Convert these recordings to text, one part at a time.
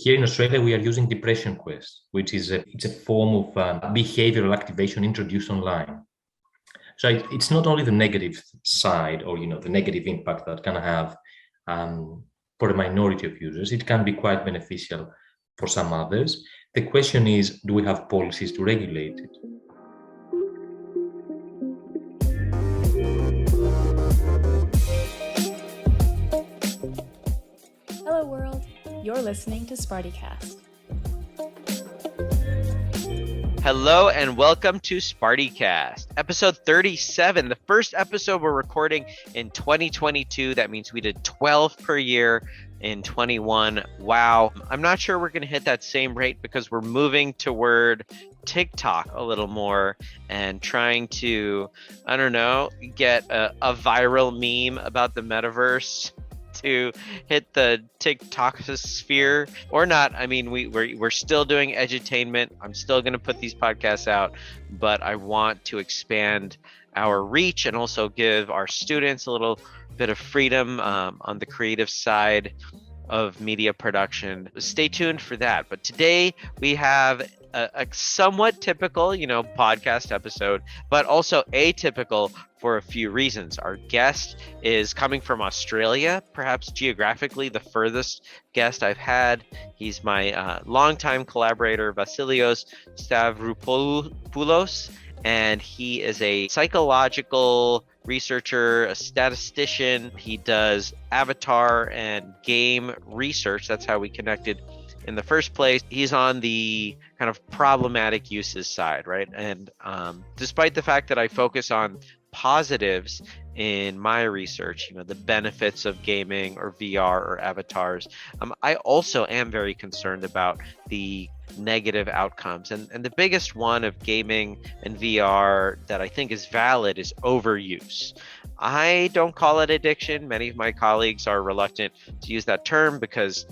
Here in Australia, we are using Depression Quest, which is it's a form of behavioral activation introduced online. So it's not only the negative side or, the negative impact that can have for a minority of users. It can be quite beneficial for some others. The question is, do we have policies to regulate it? Hello world, you're listening to SPARTIecast. Hello and welcome to SPARTIecast, episode 37, the first episode we're recording in 2022. That means we did 12 per year in 21. Wow. I'm not sure we're going to hit that same rate because we're moving toward TikTok a little more and trying to, get a viral meme about the metaverse to hit the TikTok sphere or not. I mean, we're still doing edutainment. I'm still going to put these podcasts out, but I want to expand our reach and also give our students a little bit of freedom on the creative side of media production. Stay tuned for that. But today we have a somewhat typical, podcast episode, but also atypical for a few reasons. Our guest is coming from Australia, perhaps geographically the furthest guest I've had. He's my longtime collaborator, Vasileios Stavropoulos, and he is a psychological researcher, a statistician. He does avatar and game research. That's how we connected in the first place. He's on the kind of problematic uses side, right? And despite the fact that I focus on positives in my research, the benefits of gaming or VR or avatars, I also am very concerned about the negative outcomes. And the biggest one of gaming and VR that I think is valid is overuse. I don't call it addiction. Many of my colleagues are reluctant to use that term because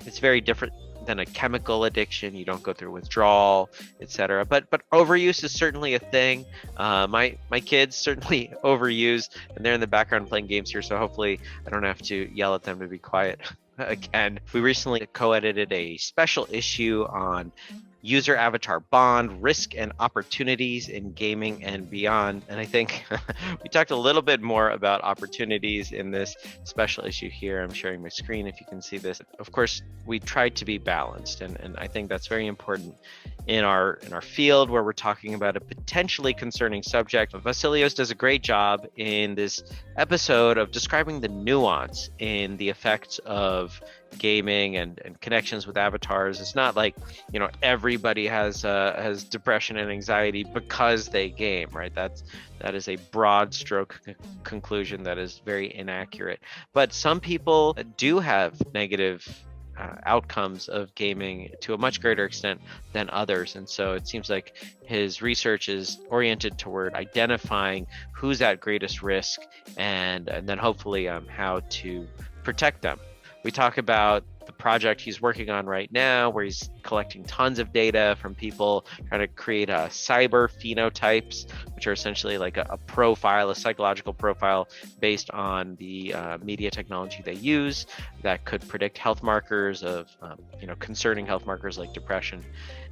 it's very different than a chemical addiction. You don't go through withdrawal, etc. But overuse is certainly a thing. My kids certainly overuse, and they're in the background playing games here, so hopefully I don't have to yell at them to be quiet again. We recently co-edited a special issue on user avatar bond, risk and opportunities in gaming and beyond. And I think we talked a little bit more about opportunities in this special issue here. I'm sharing my screen if you can see this. Of course, we tried to be balanced, and I think that's very important in our field where we're talking about a potentially concerning subject. Vasileios does a great job in this episode of describing the nuance in the effects of gaming and connections with avatars. It's not like everybody has depression and anxiety because they game, right? That is a broad stroke conclusion that is very inaccurate. But some people do have negative outcomes of gaming to a much greater extent than others, and so it seems like his research is oriented toward identifying who's at greatest risk and then hopefully how to protect them. We talk about the project he's working on right now, where he's collecting tons of data from people, trying to create cyber-phenotypes, which are essentially like a profile, a psychological profile based on the media technology they use that could predict health markers of, concerning health markers like depression.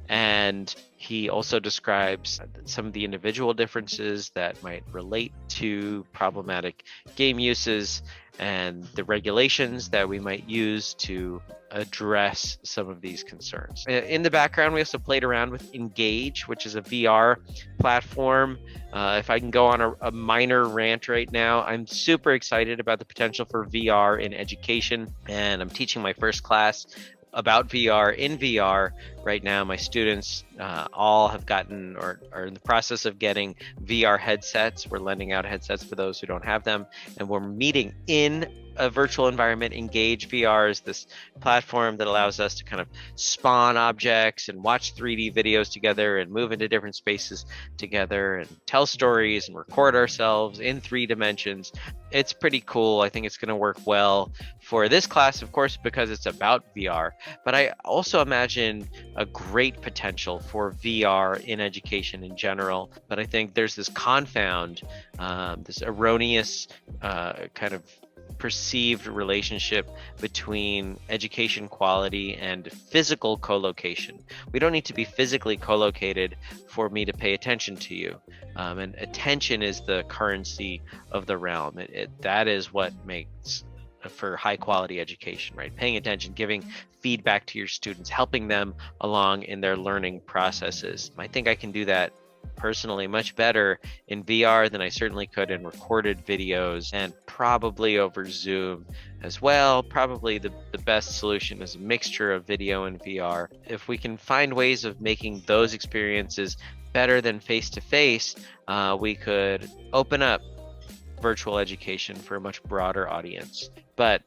And he also describes some of the individual differences that might relate to problematic game uses and the regulations that we might use to address some of these concerns. In the background, we also played around with Engage, which is a VR platform. If I can go on a minor rant right now, I'm super excited about the potential for VR in education, and I'm teaching my first class about VR in VR right now. My students all have gotten or are in the process of getting VR headsets. We're lending out headsets for those who don't have them, and we're meeting in a virtual environment. Engage VR is this platform that allows us to kind of spawn objects and watch 3D videos together and move into different spaces together and tell stories and record ourselves in 3 dimensions. It's pretty cool. I think it's going to work well for this class, of course, because it's about VR. But I also imagine a great potential for VR in education in general. But I think there's this confound, this erroneous kind of perceived relationship between education quality and physical co-location. We don't need to be physically co-located for me to pay attention to you. And attention is the currency of the realm. That is what makes for high quality education, right? Paying attention, giving feedback to your students, helping them along in their learning processes. I think I can do that personally much better in VR than I certainly could in recorded videos, and probably over Zoom as well. Probably the best solution is a mixture of video and VR. If we can find ways of making those experiences better than face-to-face, we could open up virtual education for a much broader audience. But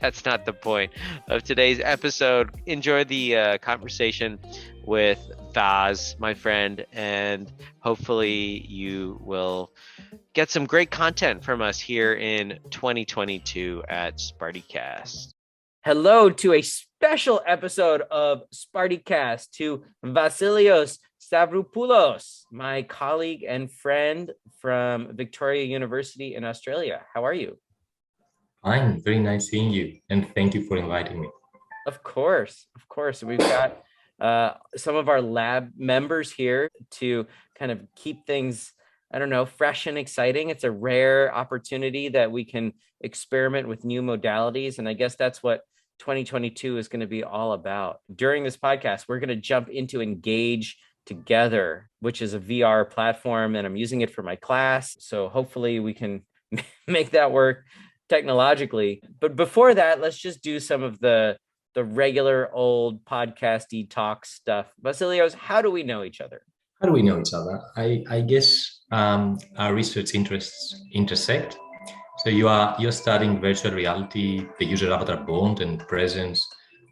that's not the point of today's episode. Enjoy the conversation with Vaz, my friend, and hopefully you will get some great content from us here in 2022 at SpartieCast. Hello to a special episode of SpartieCast to Vasileios Stavropoulos, my colleague and friend from Victoria University in Australia. How are you? Fine, very nice seeing you, and thank you for inviting me. Of course. We've got some of our lab members here to kind of keep things, fresh and exciting. It's a rare opportunity that we can experiment with new modalities, and I guess that's what 2022 is going to be all about. During this podcast, we're going to jump into Engage Together, which is a VR platform, and I'm using it for my class. So hopefully we can make that work technologically. But before that, let's just do some of the regular old podcasty talk stuff. Vasileios, how do we know each other? How do we know each other? I guess our research interests intersect. So you're studying virtual reality, the user avatar bond and presence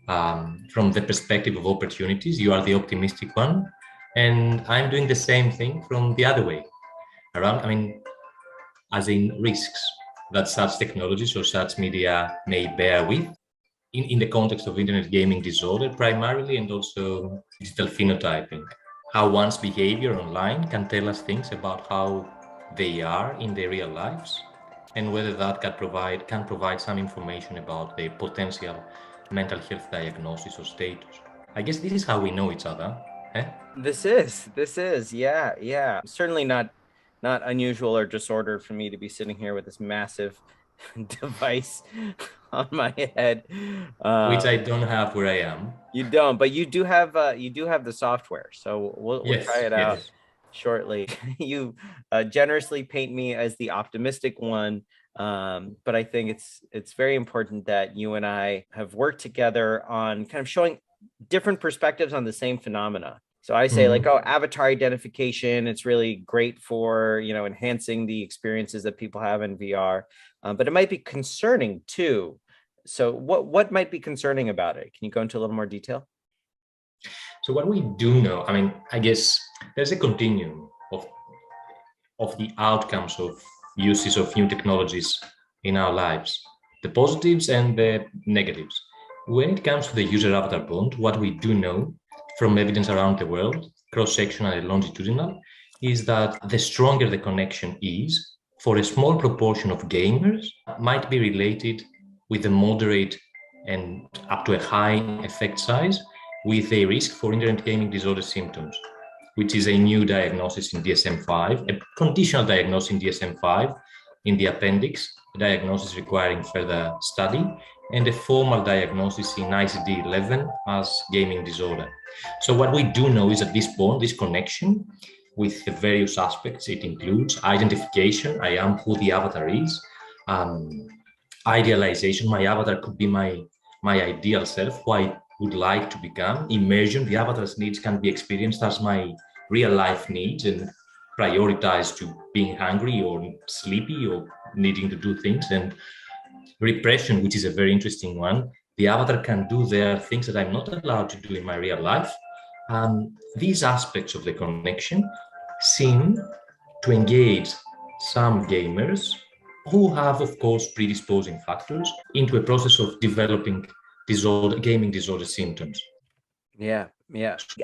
from the perspective of opportunities. You are the optimistic one, and I'm doing the same thing from the other way around. As in risks that such technologies or such media may bear with in the context of internet gaming disorder primarily, and also digital phenotyping. How one's behavior online can tell us things about how they are in their real lives, and whether that can provide some information about their potential mental health diagnosis or status. I guess this is how we know each other. Eh? This is, yeah. Certainly not unusual or disordered for me to be sitting here with this massive device on my head, which I don't have where I am. You don't, but you do have the software, so we'll try it out shortly. You generously paint me as the optimistic one, but I think it's very important that you and I have worked together on kind of showing different perspectives on the same phenomena. So I say avatar identification, it's really great for, enhancing the experiences that people have in VR, but it might be concerning too. So what might be concerning about it? Can you go into a little more detail? So what we do know, I guess there's a continuum of the outcomes of uses of new technologies in our lives, the positives and the negatives. When it comes to the user avatar bond, what we do know from evidence around the world, cross-sectional and longitudinal, is that the stronger the connection is, for a small proportion of gamers, might be related with a moderate and up to a high effect size, with a risk for internet gaming disorder symptoms, which is a new diagnosis in DSM-5, a conditional diagnosis in DSM-5 in the appendix, a diagnosis requiring further study, and a formal diagnosis in ICD-11 as gaming disorder. So what we do know is that this bond, this connection with the various aspects, it includes identification, I am who the avatar is, idealization, my avatar could be my ideal self, who I would like to become. Immersion, the avatar's needs can be experienced as my real life needs and prioritized to being hungry or sleepy or needing to do things. And repression, which is a very interesting one. The avatar can do their things that I'm not allowed to do in my real life. These aspects of the connection seem to engage some gamers who have, of course, predisposing factors into a process of developing gaming disorder symptoms. Yeah.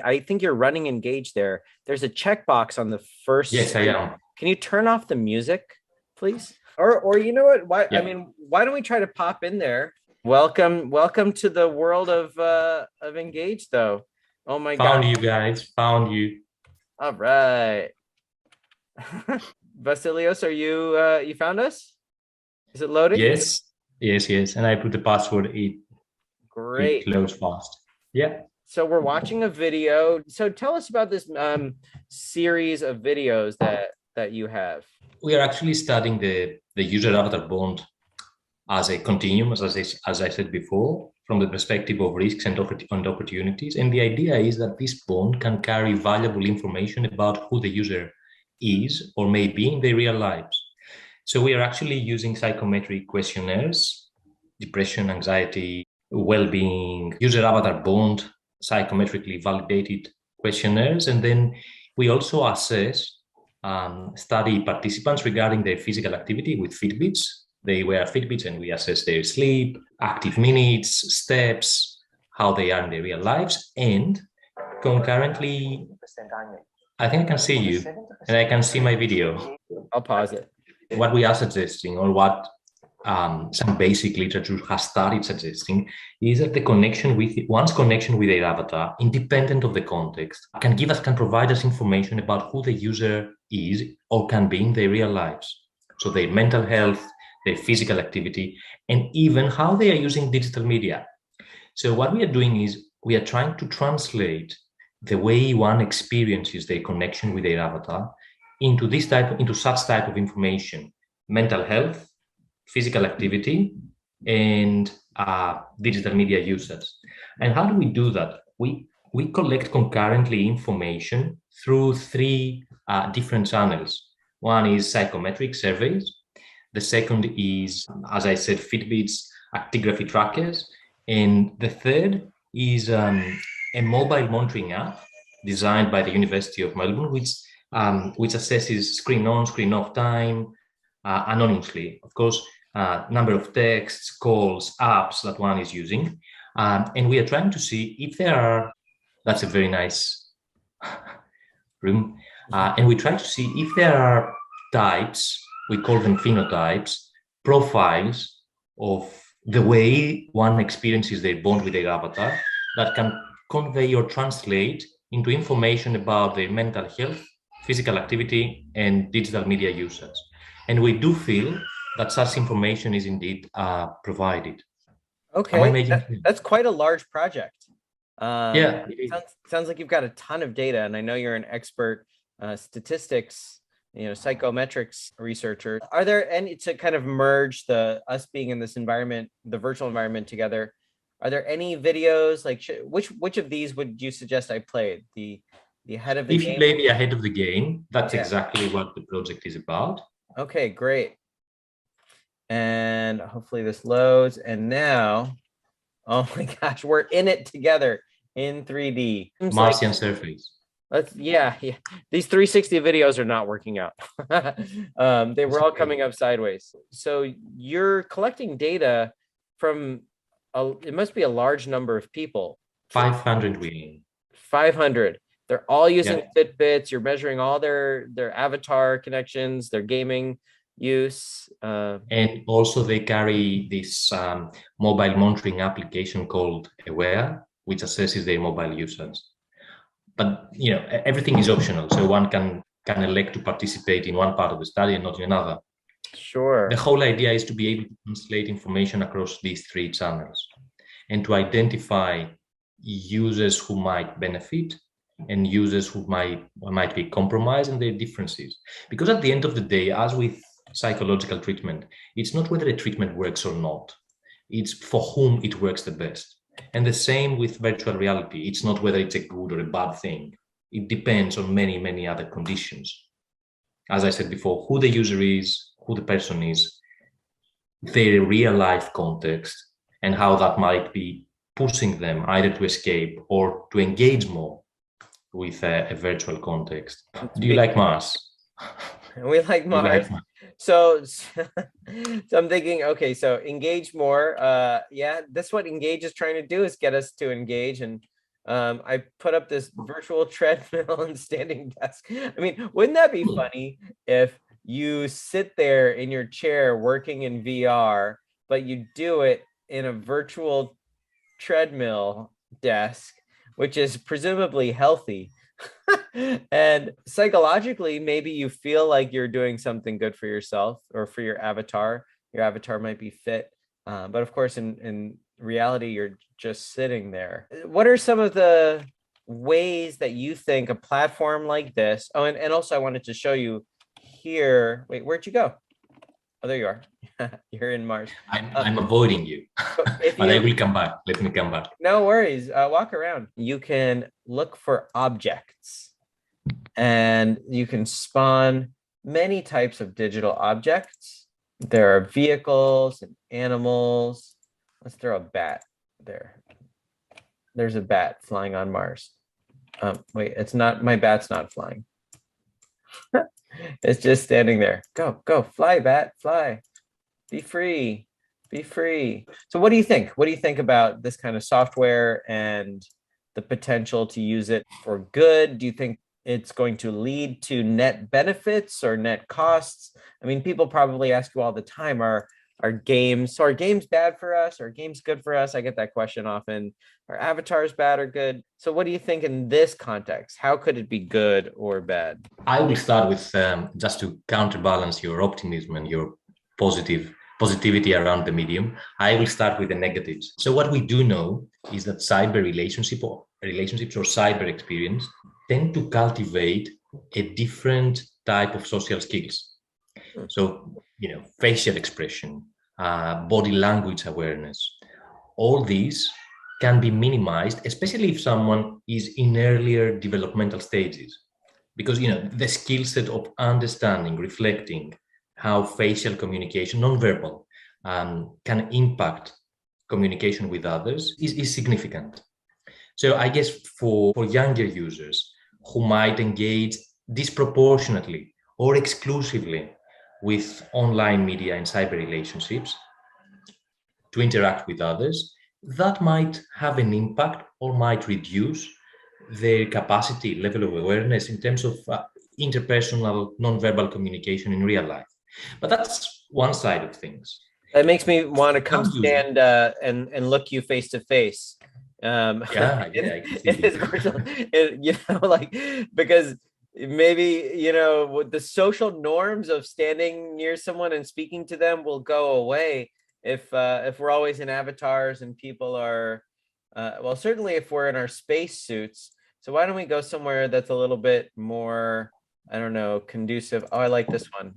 I think you're running Engage there. There's a checkbox on the first. Yes, I am. Can you turn off the music, please? Or you know what? Why? Yeah. I mean, why don't we try to pop in there? Welcome to the world of Engage, though. Oh my Found God! you guys. Found you. All right, Vasilios, are you found us? Is it loading? Yes. Yes. And I put the password. It Great. loads fast. Yeah. So we're watching a video. So tell us about this series of videos that you have. We are actually studying the user avatar bond as a continuum, as I said before, from the perspective of risks and opportunities. And the idea is that this bond can carry valuable information about who the user is or may be in their real lives. So we are actually using psychometric questionnaires, depression, anxiety, well-being, user avatar bond, psychometrically validated questionnaires. And then we also assess study participants regarding their physical activity with Fitbits. They wear Fitbits and we assess their sleep, active minutes, steps, how they are in their real lives. And concurrently, I think I can see you and I can see my video. I'll pause it. What we are suggesting, or what some basic literature has started suggesting, is that one's connection with their avatar, independent of the context, can provide us information about who the user is or can be in their real lives. So their mental health, their physical activity, and even how they are using digital media. So what we are doing is we are trying to translate the way one experiences their connection with their avatar into such type of information: mental health, physical activity, and digital media usage. And how do we do that? We collect concurrently information through three different channels. One is psychometric surveys. The second is, as I said, Fitbits, actigraphy trackers. And the third is a mobile monitoring app designed by the University of Melbourne, which assesses screen on, screen off time anonymously. Of course, number of texts, calls, apps that one is using. And we are trying to see if there are, that's a very nice room. And we try to see if there are types, we call them phenotypes, profiles of the way one experiences their bond with their avatar that can convey or translate into information about their mental health, physical activity, and digital media usage. And we do feel that such information is indeed provided. Okay, that's quite a large project. Yeah. Sounds like you've got a ton of data, and I know you're an expert statistics, psychometrics researcher. Are there any, to kind of merge us being in this environment, the virtual environment together, are there any videos, like which of these would you suggest I played? The ahead of the game? If you play the ahead of the game, that's exactly what the project is about. Okay, great. And hopefully this loads. And now, oh my gosh, we're in it together in 3D. Martian Surfing. Yeah. These 360 videos are not working out. They were all coming up sideways. So you're collecting data from it must be a large number of people. 500 we. 500. They're all using Fitbits. You're measuring all their avatar connections, their gaming use. And also they carry this mobile monitoring application called Aware, which assesses their mobile usage. But everything is optional, so one can elect to participate in one part of the study and not in another. Sure. The whole idea is to be able to translate information across these three channels and to identify users who might benefit and users who might be compromised and their differences. Because at the end of the day, as with psychological treatment, it's not whether a treatment works or not, it's for whom it works the best. And the same with virtual reality. It's not whether it's a good or a bad thing. It depends on many, many other conditions. As I said before, who the user is, who the person is, their real life context, and how that might be pushing them either to escape or to engage more with a virtual context. Do you like Mars? We like Mars. So I'm thinking, okay, so engage more. That's what Engage is trying to do, is get us to engage. And I put up this virtual treadmill and standing desk. I mean, wouldn't that be funny if you sit there in your chair working in VR, but you do it in a virtual treadmill desk, which is presumably healthy. And psychologically, maybe you feel like you're doing something good for yourself or for your avatar. Your avatar might be fit. But of course, in reality, you're just sitting there. What are some of the ways that you think a platform like this? Oh, and also I wanted to show you here. Wait, where'd you go? Oh, there you are. You're in Mars. I'm avoiding you, If but I you, will come back. Let me come back. no worries. Walk around. You can look for objects and you can spawn many types of digital objects. There are vehicles and animals. Let's throw a bat there. There's a bat flying on Mars. Wait, it's not, my bat's not flying. It's just standing there. Go, go, fly, bat, fly. Be free, be free. So what do you think? What do you think about this kind of software and the potential to use it for good? Do you think it's going to lead to net benefits or net costs? I mean, people probably ask you all the time, are games bad for us? Are games good for us? I get that question often. Are avatars bad or good? So what do you think in this context? How could it be good or bad? I will start with just to counterbalance your optimism and your positivity around the medium. I will start with the negatives. So what we do know is that cyber relationships or cyber experience tend to cultivate a different type of social skills. So, facial expression, body language awareness, all these can be minimized, especially if someone is in earlier developmental stages, because, the skill set of understanding, reflecting how facial communication, nonverbal, can impact communication with others is significant. So I guess for younger users who might engage disproportionately or exclusively with online media and cyber relationships to interact with others, that might have an impact or might reduce their capacity, level of awareness in terms of interpersonal nonverbal communication in real life. But that's one side of things. That makes me want to come stand and look you face to face. Yeah, I can see because maybe the social norms of standing near someone and speaking to them will go away if we're always in avatars and people are well, certainly if we're in our space suits. So why don't we go somewhere that's a little bit more, I don't know, conducive? Oh, I like this one.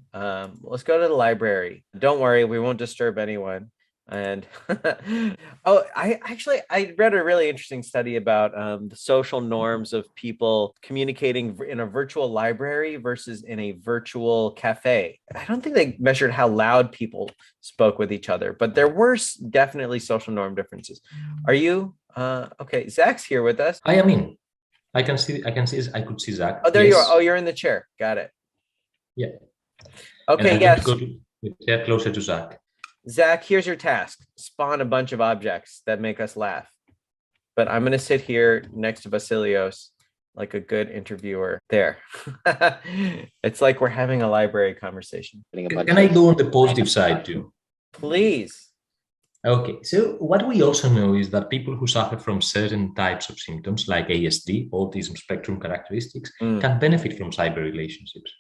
Let's go to the library. Don't worry, we won't disturb anyone. And I read a really interesting study about the social norms of people communicating in a virtual library versus in a virtual cafe. I don't think they measured how loud people spoke with each other, but there were definitely social norm differences. Are you okay? Zach's here with us. I am in. I could see Zach. Oh, there you are. Oh, you're in the chair. Got it. Yeah. Okay, yes. Go to get closer to Zach. Zach, here's your task. Spawn a bunch of objects that make us laugh. But I'm going to sit here next to Vasileios like a good interviewer. There. It's like we're having a library conversation. Can I go on the positive side too? Please. Okay, so what we also know is that people who suffer from certain types of symptoms like ASD, autism spectrum characteristics, can benefit from cyber relationships,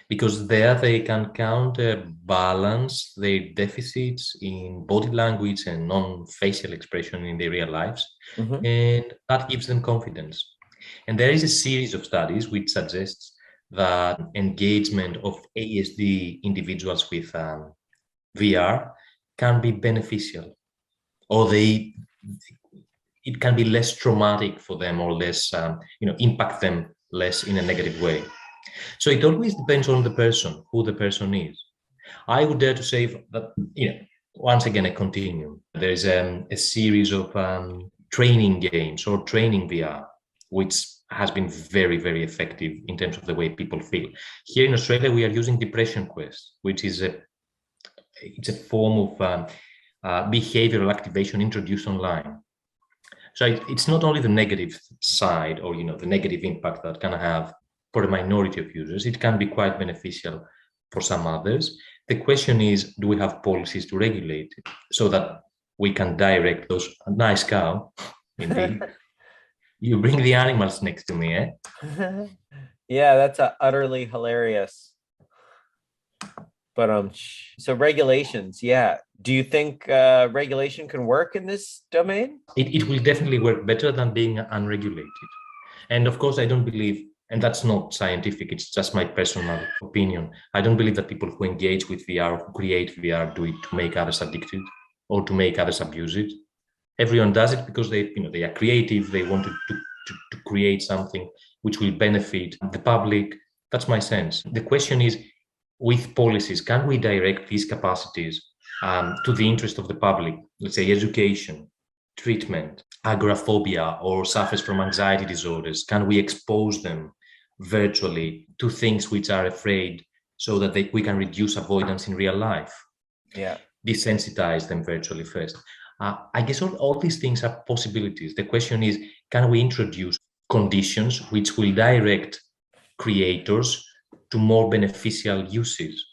because there they can counterbalance their deficits in body language and non-facial expression in their real lives, and that gives them confidence. And there is a series of studies which suggests that engagement of ASD individuals with VR can be beneficial, or it can be less traumatic for them, or less, impact them less in a negative way. So it always depends on the person, who the person is. I would dare to say that, once again, a continuum. There is a series of training games or training VR, which has been very, very effective in terms of the way people feel. Here in Australia, we are using Depression Quest, which is it's a form of behavioral activation introduced online. So it's not only the negative side, or the negative impact that can have for a minority of users. It can be quite beneficial for some others. The question is, do we have policies to regulate it so that we can direct those? Nice cow, indeed. You bring the animals next to me, eh? Yeah, that's utterly hilarious. But so regulations, yeah. Do you think regulation can work in this domain? It will definitely work better than being unregulated. And of course, I don't believe, and that's not scientific, it's just my personal opinion. I don't believe that people who engage with VR, who create VR, do it to make others addicted or to make others abuse it. Everyone does it because they are creative, they want to create something which will benefit the public. That's my sense. The question is, with policies, can we direct these capacities to the interest of the public? Let's say education, treatment, agoraphobia, or suffers from anxiety disorders. Can we expose them virtually to things which are afraid so that we can reduce avoidance in real life? Yeah. Desensitize them virtually first. I guess all these things are possibilities. The question is, can we introduce conditions which will direct creators to more beneficial uses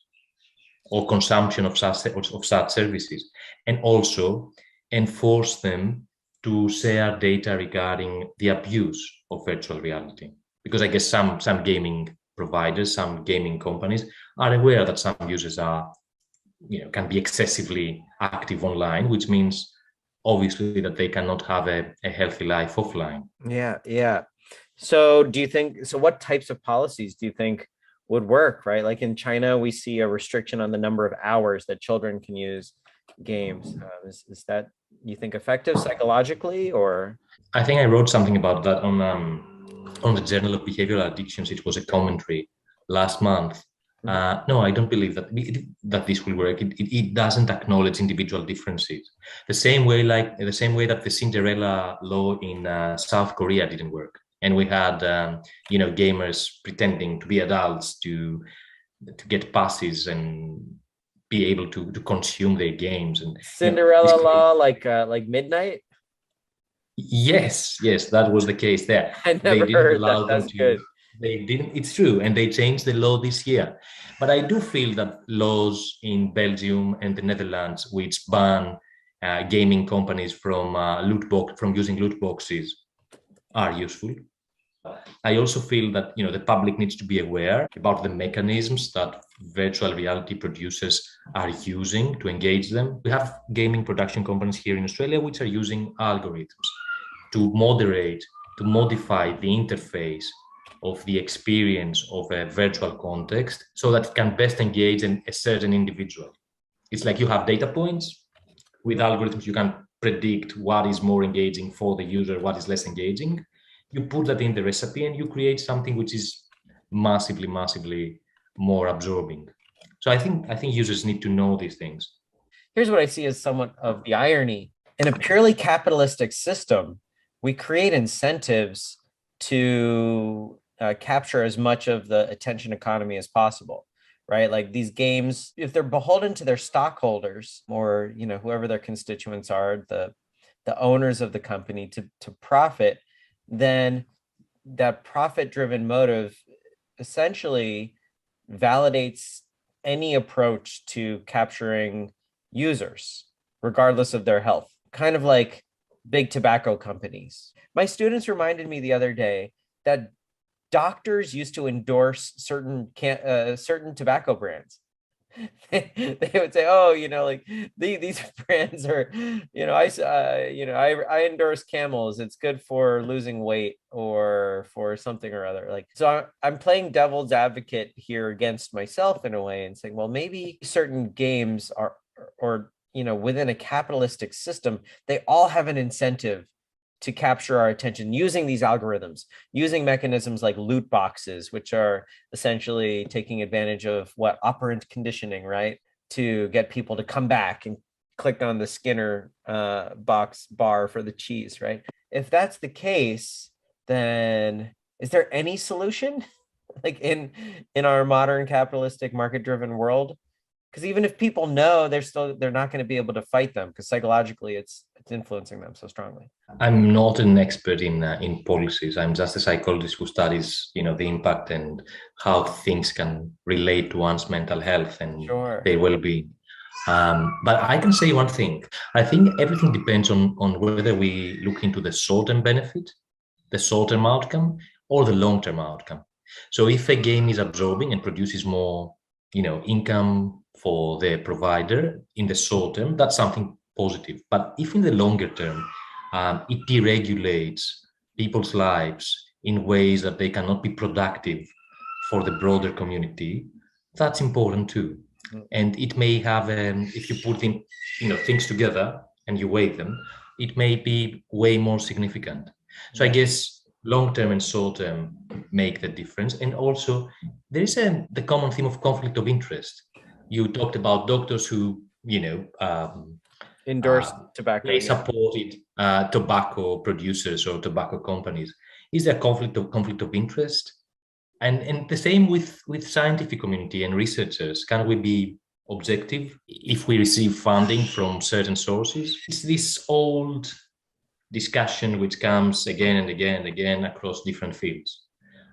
or consumption of such services, and also enforce them to share data regarding the abuse of virtual reality? Because I guess some gaming providers, some gaming companies are aware that some users can be excessively active online, which means obviously that they cannot have a healthy life offline. Yeah. So what types of policies do you think would work, right? Like in China, we see a restriction on the number of hours that children can use games. Is that, you think, effective psychologically? Or I think I wrote something about that on the Journal of Behavioral Addictions. It was a commentary last month. No, I don't believe that this will work. It doesn't acknowledge individual differences. The same way that the Cinderella law in South Korea didn't work, and we had gamers pretending to be adults to get passes and be able to consume their games. And Cinderella law, like midnight. Yes, that was the case there. I never heard that. That's good. They didn't. It's true, and they changed the law this year. But I do feel that laws in Belgium and the Netherlands, which ban gaming companies from using loot boxes, are useful. I also feel that the public needs to be aware about the mechanisms that virtual reality producers are using to engage them. We have gaming production companies here in Australia which are using algorithms to modify the interface of the experience of a virtual context so that it can best engage a certain individual. It's like you have data points. With algorithms, you can predict what is more engaging for the user, what is less engaging. You put that in the recipe and you create something which is massively more absorbing. So I think users need to know these things. Here's what I see as somewhat of the irony. In a purely capitalistic system, we create incentives to capture as much of the attention economy as possible, right? Like these games, if they're beholden to their stockholders or whoever their constituents are, the owners of the company to profit, then that profit-driven motive essentially validates any approach to capturing users, regardless of their health. Kind of like big tobacco companies. My students reminded me the other day that doctors used to endorse certain tobacco brands. They would say, "Oh, like these brands are, I endorse Camels. It's good for losing weight or for something or other." Like, so I'm playing devil's advocate here against myself in a way and saying, well, maybe certain games are, or within a capitalistic system, they all have an incentive to capture our attention using these algorithms, using mechanisms like loot boxes, which are essentially taking advantage of operant conditioning, right? To get people to come back and click on the Skinner box bar for the cheese, right? If that's the case, then is there any solution like in our modern capitalistic market-driven world because even if people know, they're not going to be able to fight them because psychologically it's influencing them so strongly. I'm not an expert in policies. I'm just a psychologist who studies, the impact and how things can relate to one's mental health and Sure. their well-being. But I can say one thing. I think everything depends on whether we look into the short-term benefit, the short-term outcome, or the long-term outcome. So if a game is absorbing and produces more, income for the provider in the short term, that's something positive. But if in the longer term, it deregulates people's lives in ways that they cannot be productive for the broader community, that's important too. And it may have, if you put things together and you weigh them, it may be way more significant. So I guess long-term and short-term make the difference. And also there is the common theme of conflict of interest. You talked about doctors who, Endorse tobacco. they supported tobacco producers or tobacco companies. Is there conflict of interest? And the same with scientific community and researchers. Can we be objective if we receive funding from certain sources? It's this old discussion which comes again and again and again across different fields.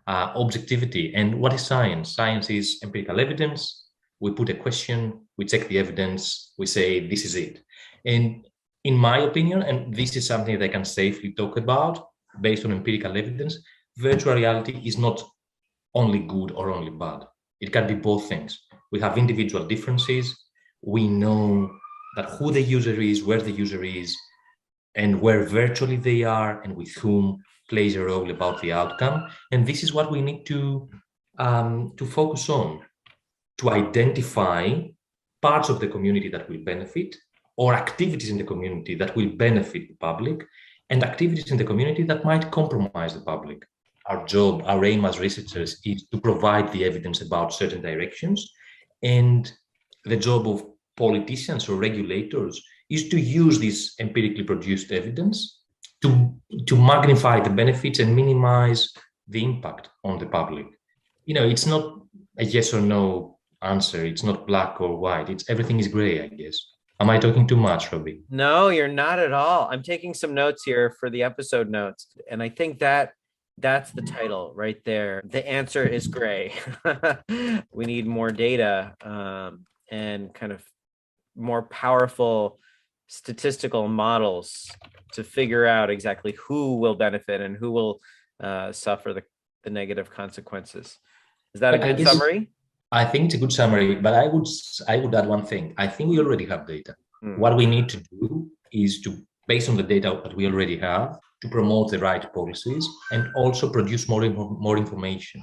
Objectivity. And what is science? Science is empirical evidence. We put a question, we check the evidence, we say this is it. And in my opinion, and this is something that I can safely talk about based on empirical evidence, virtual reality is not only good or only bad. It can be both things. We have individual differences. We know that who the user is, where the user is, and where virtually they are, and with whom plays a role about the outcome. And this is what we need to focus on, to identify parts of the community that will benefit, or activities in the community that will benefit the public, and activities in the community that might compromise the public. Our job, our aim as researchers is to provide the evidence about certain directions, and the job of politicians or regulators is to use this empirically produced evidence to magnify the benefits and minimize the impact on the public. It's not a yes or no answer. It's not black or white. Everything is gray, I guess. Am I talking too much, Robbie? No, you're not at all. I'm taking some notes here for the episode notes, and I think that's the title right there. The answer is gray. We need more data and kind of more powerful statistical models to figure out exactly who will benefit and who will suffer the negative consequences. Is that a good summary? I think it's a good summary, but I would add one thing. I think we already have data. What we need to do is to, based on the data that we already have, to promote the right policies and also produce more information.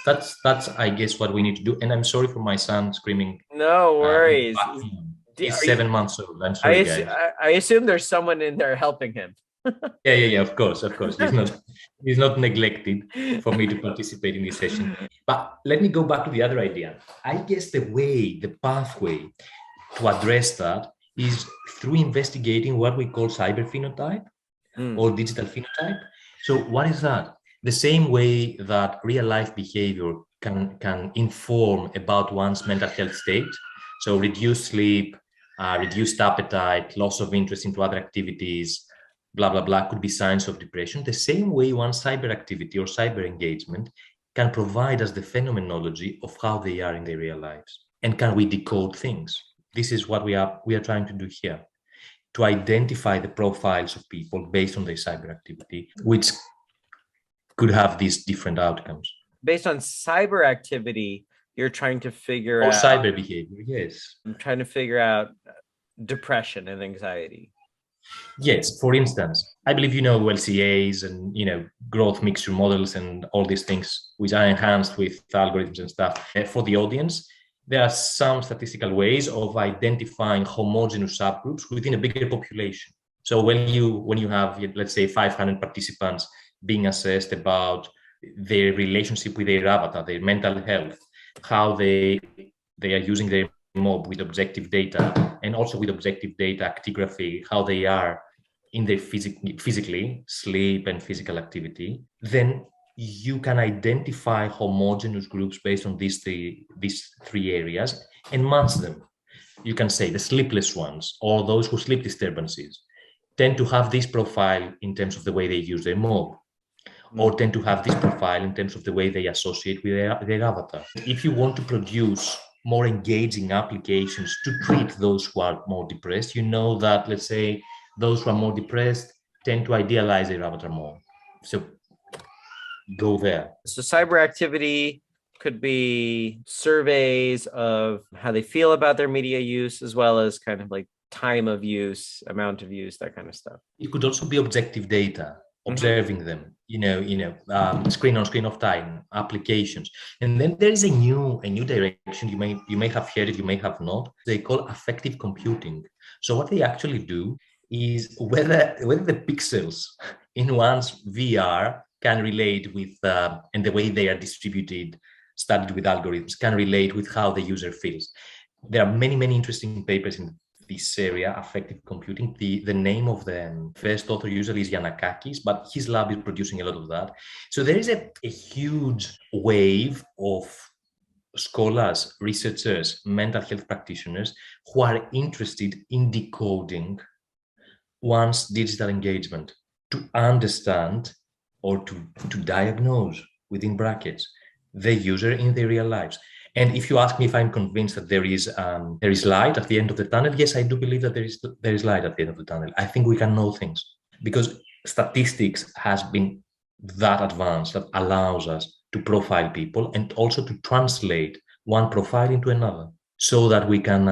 That's I guess what we need to do. And I'm sorry for my son screaming. No worries. He's 7 months old. I'm sorry, guys. I assume there's someone in there helping him. Yeah. Of course. He's not neglected for me to participate in this session. But let me go back to the other idea. I guess the pathway to address that is through investigating what we call cyber-phenotype or digital phenotype. So what is that? The same way that real-life behavior can inform about one's mental health state. So reduced sleep, reduced appetite, loss of interest into other activities, blah, blah, blah, could be signs of depression. The same way one cyber activity or cyber engagement can provide us the phenomenology of how they are in their real lives. And can we decode things? This is what we are trying to do here, to identify the profiles of people based on their cyber activity, which could have these different outcomes. Based on cyber activity, you're trying to figure out... Or cyber behavior, yes. I'm trying to figure out depression and anxiety. Yes, for instance, I believe LCAs and growth mixture models and all these things which are enhanced with algorithms and stuff. For the audience, there are some statistical ways of identifying homogeneous subgroups within a bigger population. So when you have, let's say, 500 participants being assessed about their relationship with their avatar, their mental health, how they are using their mob with objective data, and also with objective data actigraphy, how they are in their physically sleep and physical activity, then you can identify homogeneous groups based on these three areas and match them. You can say the sleepless ones, or those who sleep disturbances, tend to have this profile in terms of the way they use their mob, or tend to have this profile in terms of the way they associate with their avatar. If you want to produce more engaging applications to treat those who are more depressed, you know that, let's say, those who are more depressed tend to idealize their avatar more. So go there. So cyber activity could be surveys of how they feel about their media use, as well as kind of like time of use, amount of use, that kind of stuff. It could also be objective data, observing them, screen on screen off time applications. And then there is a new direction. You may have heard it, you may have not. They call affective computing. So what they actually do is whether the pixels in one's VR can relate with and the way they are distributed, studied with algorithms, can relate with how the user feels. There are many interesting papers in this area, affective computing. The name of the first author usually is Yanakakis, but his lab is producing a lot of that. So there is a huge wave of scholars, researchers, mental health practitioners who are interested in decoding one's digital engagement to understand or to diagnose, within brackets, the user in their real lives. And if you ask me if I'm convinced that there is light at the end of the tunnel, yes, I do believe that there is light at the end of the tunnel. I think we can know things because statistics has been that advanced that allows us to profile people and also to translate one profile into another, so that we can,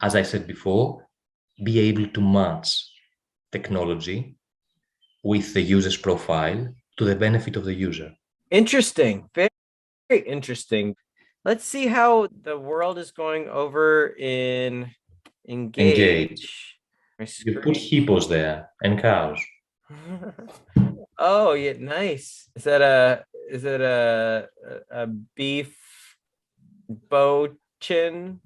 as I said before, be able to match technology with the user's profile to the benefit of the user. Interesting. Very interesting. Let's see how the world is going over in Engage. You put hippos there and cows. Oh, yeah, nice. Is that a beef bochin?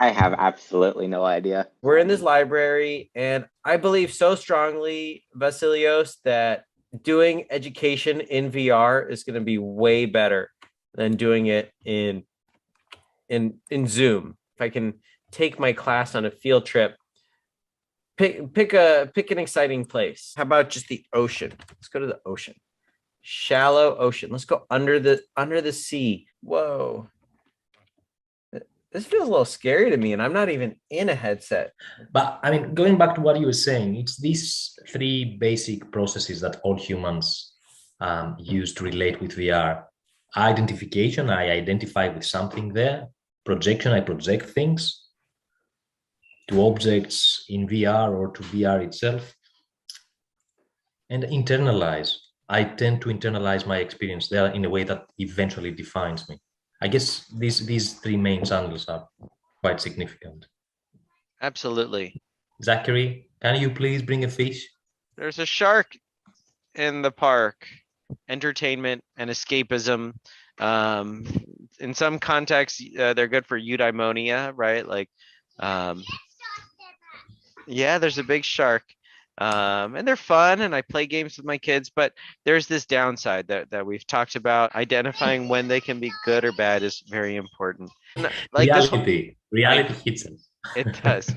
I have absolutely no idea. We're in this library, and I believe so strongly, Vasileios, that doing education in VR is going to be way better than doing it in Zoom. If I can take my class on a field trip, pick an exciting place. How about just the ocean? Let's go to the ocean. Shallow ocean. Let's go under the sea. Whoa. This feels a little scary to me, and I'm not even in a headset. But I mean, going back to what you were saying, it's these three basic processes that all humans use to relate with VR. Identification, I identify with something there. Projection, I project things to objects in VR or to VR itself. And internalize. I tend to internalize my experience there in a way that eventually defines me. I guess these three main channels are quite significant. Absolutely. Zachary, can you please bring a fish? There's a shark in the park. Entertainment and escapism. In some contexts, they're good for eudaimonia, right? Like, yeah, there's a big shark. And they're fun, and I play games with my kids, but there's this downside that we've talked about. Identifying when they can be good or bad is very important. Like reality hits us. It does.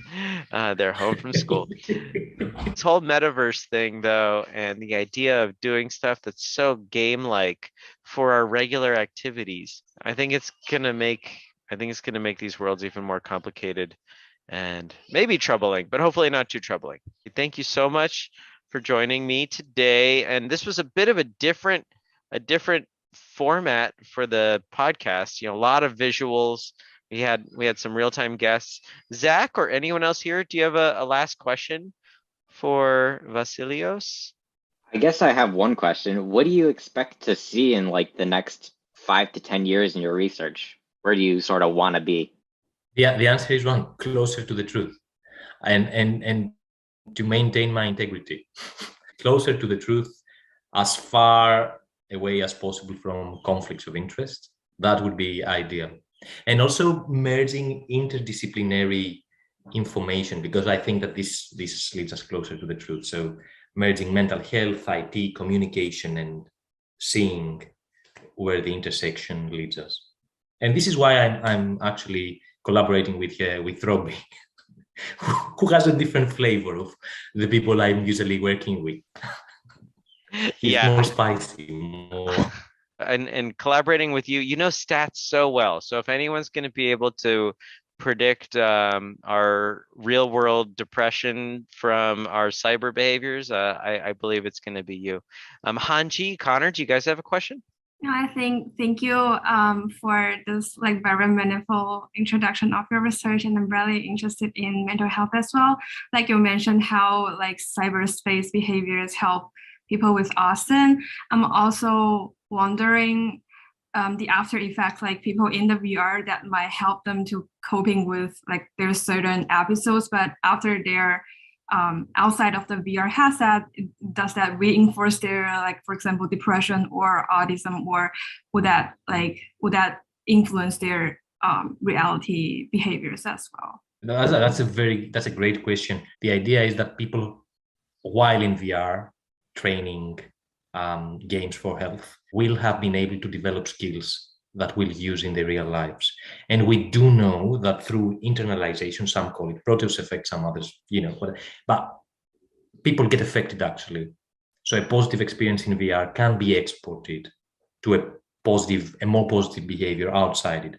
They're home from school. This whole metaverse thing, though, and the idea of doing stuff that's so game-like for our regular activities, I think it's gonna make these worlds even more complicated and maybe troubling, but hopefully not too troubling. Thank you so much for joining me today. And this was a bit of a different format for the podcast. You know, a lot of visuals. We had some real-time guests. Zach or anyone else here, do you have a last question for Vasileios? I guess I have one question. What do you expect to see in like the next 5 to 10 years in your research? Where do you sort of want to be? Yeah, the answer is one: closer to the truth, and to maintain my integrity, closer to the truth, as far away as possible from conflicts of interest. That would be ideal, and also merging interdisciplinary information, because I think that this leads us closer to the truth. So merging mental health, IT, communication, and seeing where the intersection leads us. And this is why I'm actually collaborating with Robbie, who has a different flavor of the people I'm usually working with. He's more spicy, more. And collaborating with you, you know stats so well. So if anyone's going to be able to predict our real world depression from our cyber behaviors, I believe it's going to be you. Hanji, Connor, do you guys have a question? No, I think thank you for this like very meaningful introduction of your research, and I'm really interested in mental health as well. Like you mentioned, how like cyberspace behaviors help people with autism. I'm also wondering the after effects, like people in the VR that might help them to coping with like there's certain episodes, but after they're outside of the VR headset, does that reinforce their like, for example, depression or autism, or would that influence their reality behaviors as well? That's a great question. The idea is that people, while in VR training games for health, will have been able to develop skills that we'll use in their real lives. And we do know that through internalization, some call it Proteus effect, some others, but people get affected actually. So a positive experience in VR can be exported to a more positive behavior outside it.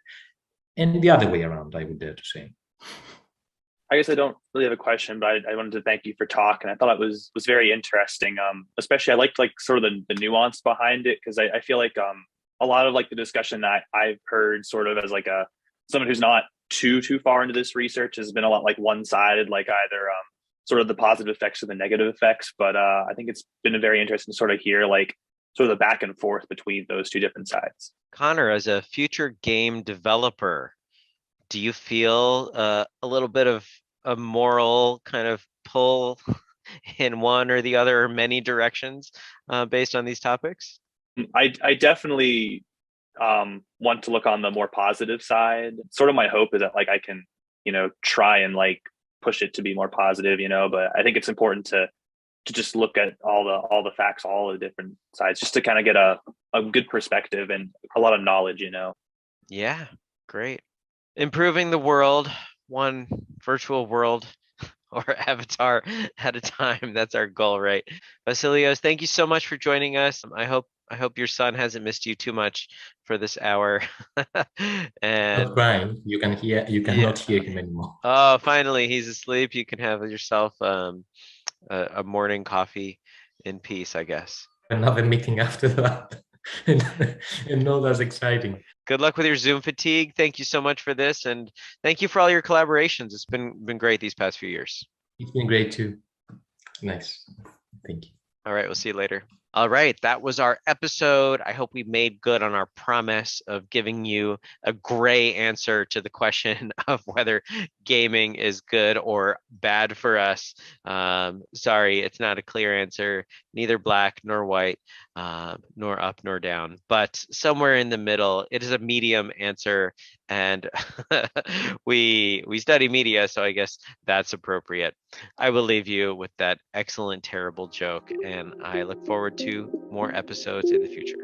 And the other way around, I would dare to say. I guess I don't really have a question, but I wanted to thank you for talking. I thought it was very interesting. Especially I liked like sort of the nuance behind it, because I feel like a lot of like the discussion that I've heard sort of as like someone who's not too far into this research has been a lot like one-sided, like either sort of the positive effects or the negative effects. But I think it's been very interesting to sort of hear like sort of the back and forth between those two different sides. Connor, as a future game developer, do you feel a little bit of a moral kind of pull in one or the other or many directions based on these topics? I definitely want to look on the more positive side. Sort of my hope is that like I can, try and like push it to be more positive, but I think it's important to just look at all the facts, all the different sides, just to kind of get a good perspective and a lot of knowledge, Yeah, great. Improving the world, one virtual world or avatar at a time. That's our goal, right? Vasileios, thank you so much for joining us. I hope your son hasn't missed you too much for this hour. And not crying. You cannot hear him anymore. Oh, finally he's asleep. You can have yourself a morning coffee in peace, I guess. Another meeting after that. and no, that's exciting. Good luck with your Zoom fatigue. Thank you so much for this, and thank you for all your collaborations. It's been great these past few years. It's been great too. Nice. Thank you. All right, we'll see you later. All right, that was our episode. I hope we made good on our promise of giving you a gray answer to the question of whether gaming is good or bad for us. Sorry, it's not a clear answer, neither black nor white, nor up nor down, but somewhere in the middle. It is a medium answer, and we study media, so I guess that's appropriate. I will leave you with that excellent, terrible joke, and I look forward to more episodes in the future.